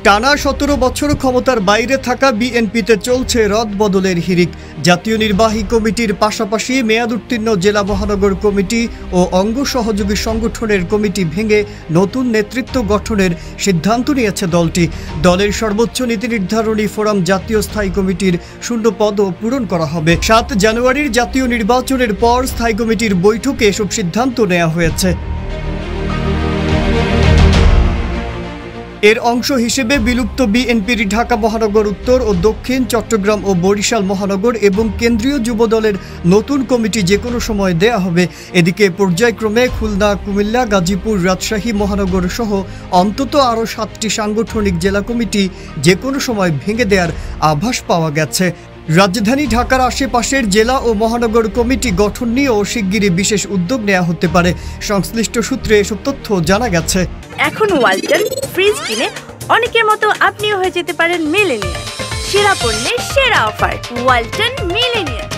টানা 17 বছর ক্ষমতার বাইরে থাকা বিএনপিতে চলছে রদবদলের হিড়িক। জাতীয় নির্বাহী কমিটির পাশাপাশি মেয়াদ উত্তীর্ণ জেলা মহানগর কমিটি ও অঙ্গ সহযোগী সংগঠনের কমিটি ভেঙে নতুন নেতৃত্ব গঠনের সিদ্ধান্ত নিয়েছে দলটি। দলের সর্বোচ্চ নীতি নির্ধারণী ফোরাম জাতীয় স্থায়ী কমিটির শূন্য পদও পূরণ করা হবে। 7 জানুয়ারির জাতীয় নির্বাচনের পর স্থায়ী কমিটির বৈঠকে এসব সিদ্ধান্ত নেওয়া হয়েছে। এর অংশ হিসেবে বিলুপ্ত বিএনপির ঢাকা মহানগর উত্তর ও দক্ষিণ, চট্টগ্রাম ও বরিশাল মহানগর এবং কেন্দ্রীয় যুব দলের নতুন কমিটি যে কোনো সময় দেয়া হবে। এদিকে পর্যায়ক্রমে খুলনা, কুমিল্লা, গাজীপুর, রাজশাহী মহানগর সহ অন্তত আরও 7টি সাংগঠনিক জেলা কমিটি যে কোনো সময় ভেঙে দেওয়ার আভাস পাওয়া গেছে। রাজধানী ঢাকার আশেপাশের জেলা ও মহানগর কমিটি গঠন নিয়েও শিগগিরই বিশেষ উদ্যোগ নেওয়া হতে পারে। সংশ্লিষ্ট সূত্রে এসব তথ্য জানা গেছে। এখন ওয়ালটন ফ্রিজ কিনে অনেকের মতো আপনিও হয়ে যেতে পারেন মিলেনিয়ার। সেরা পণ্যের সেরা অফার, ওয়ালটন মিলেনিয়ার।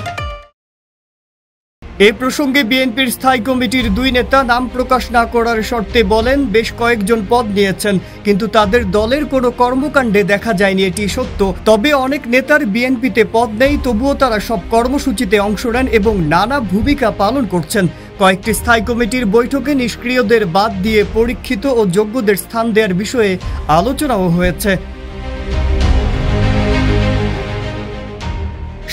এ প্রসঙ্গে বিএনপির স্থায়ী কমিটির 2 নেতা নাম প্রকাশ না করার শর্তে বলেন, বেশ কয়েকজন পদ নিয়েছেন, কিন্তু তাদের দলের কোনো কর্মকাণ্ডে দেখা যায়নি, এটি সত্য। তবে অনেক নেতার বিএনপিতে পদ নেই, তবুও তারা সব কর্মসূচিতে অংশ নেন এবং নানা ভূমিকা পালন করছেন। কয়েকটি স্থায়ী কমিটির বৈঠকে নিষ্ক্রিয়দের বাদ দিয়ে পরীক্ষিত ও যোগ্যদের স্থান দেওয়ার বিষয়ে আলোচনাও হয়েছে।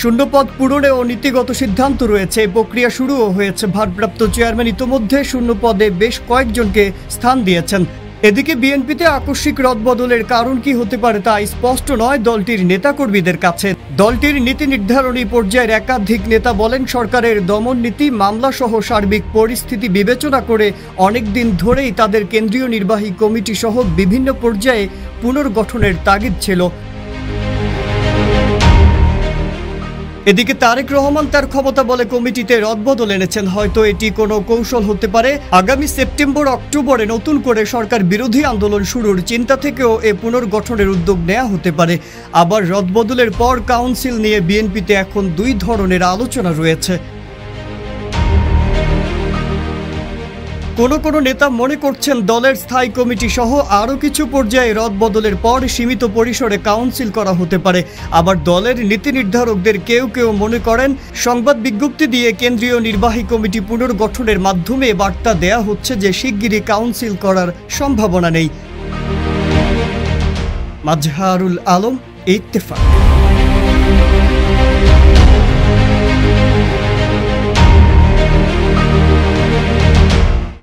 শূন্যপদ পূরণেও নীতিগত সিদ্ধান্ত রয়েছে। প্রক্রিয়া শুরুও হয়েছে। ভারপ্রাপ্ত চেয়ারম্যান ইতোমধ্যে শূন্যপদে বেশ কয়েকজনকে স্থান দিয়েছেন। এদিকে বিএনপিতে আকস্মিক রদবদলের কারণ কি হতে পারে তা স্পষ্ট নয় দলটির নেতাকর্মীদের কাছে। দলটির নীতি নির্ধারণী পর্যায়ের একাধিক নেতা বলেন, সরকারের দমন নীতি, মামলা সহ সার্বিক পরিস্থিতি বিবেচনা করে অনেকদিন ধরেই তাদের কেন্দ্রীয় নির্বাহী কমিটি সহ বিভিন্ন পর্যায়ে পুনর্গঠনের তাগিদ ছিল। এদিকে তারেক রহমান তার ক্ষমতা বলে কমিটিতে রদবদল এনেছেন। হয়তো এটি কোনো কৌশল হতে পারে। আগামী সেপ্টেম্বর-অক্টোবরে নতুন করে সরকার বিরোধী আন্দোলন শুরুর চিন্তা থেকেও এ পুনর্গঠনের উদ্যোগ নেওয়া হতে পারে। আবার রদবদলের পর কাউন্সিল নিয়ে বিএনপিতে এখন 2 ধরনের আলোচনা রয়েছে। কোনো নেতা মনে করছেন দলের স্থায়ী কমিটি সহ আরও কিছু পর্যায়ে রদবদলের পর সীমিত পরিসরে কাউন্সিল করা হতে পারে। আবার দলের নীতি নির্ধারকদের কেউ মনে করেন সংবাদ বিজ্ঞপ্তি দিয়ে কেন্দ্রীয় নির্বাহী কমিটি পুনর্গঠনের মাধ্যমে বার্তা দেয়া হচ্ছে যে শিগগিরই কাউন্সিল করার সম্ভাবনা নেই। মাজহারুল আলম, ইত্তেফাক।